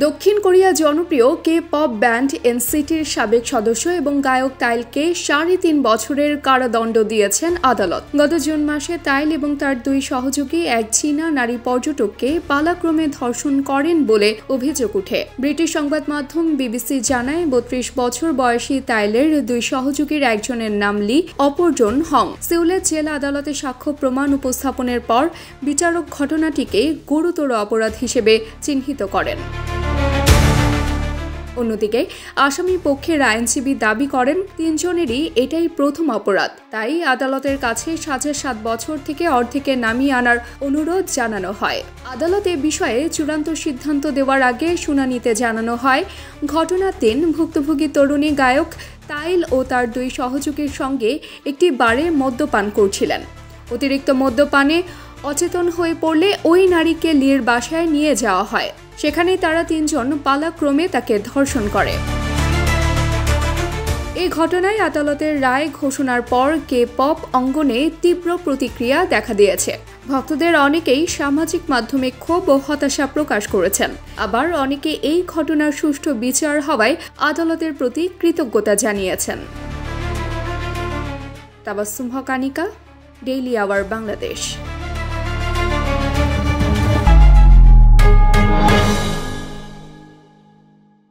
দক্ষিণ কোরিয়া জনপ্রিয় K pop band এনসিটির সাবেক সদস্য এবং গায়ক তাইলকে ৩.৫ বছরের কারাদণ্ড দিয়েছেন আদালত। গত জুন মাসে তাইল এবং তার ২ সহযোগী এক চীনা নারী পর্যটককে পালাক্রমে ধর্ষণ করেন বলে অভিযোগ ওঠে। ব্রিটিশ সংবাদ মাধ্যম বিবিসি জানায় ৩২ বছর বয়সী তাইলের ২ সহযোগীর একজনের নাম লি, অপরজন হং। সিউলের জেলা আদালতে সাক্ষ্য প্রমাণ উপস্থাপনের পর বিচারক ঘটনাটিকে গুরুতর অপরাধ হিসেবে চিহ্নিত করেন। অন্যদিকে আসামি পক্ষের আইনজীবী দাবি করেন ৩ জনেরই এটাই প্রথম অপরাধ, তাই আদালতের কাছে সাজা ৭ বছর থেকে অর্ধেকে নামিয়ে আনার অনুরোধ জানানো হয়। আদালত এ বিষয়ে চূড়ান্ত সিদ্ধান্ত দেওয়ার আগে শুনানিতে জানানো হয়, ঘটনার দিন ভুক্তভোগী তরুণী গায়ক তাইল ও তার ২ সহযোগীর সঙ্গে একটি বারে মদ্যপান করছিলেন। অতিরিক্ত মদ্যপানে অচেতন হয়ে পড়লে ওই নারীকে লির বাসায় নিয়ে যাওয়া হয়। সেখানে তারা ৩ জন পালাক্রমে তাকে ধর্ষণ করে। এই ঘটনায় আদালতের রায় ঘোষণার পর কে পপ অঙ্গনে তীব্র প্রতিক্রিয়া দেখা দিয়েছে। ভক্তদের অনেকেই সামাজিক মাধ্যমে ক্ষোভ ও হতাশা প্রকাশ করেছেন। আবার অনেকে এই ঘটনার সুষ্ঠু বিচার হওয়ায় আদালতের প্রতি কৃতজ্ঞতা জানিয়েছেন। তাবাসসুম হক, আনিকা, ডেইলি আওয়ার, বাংলাদেশ।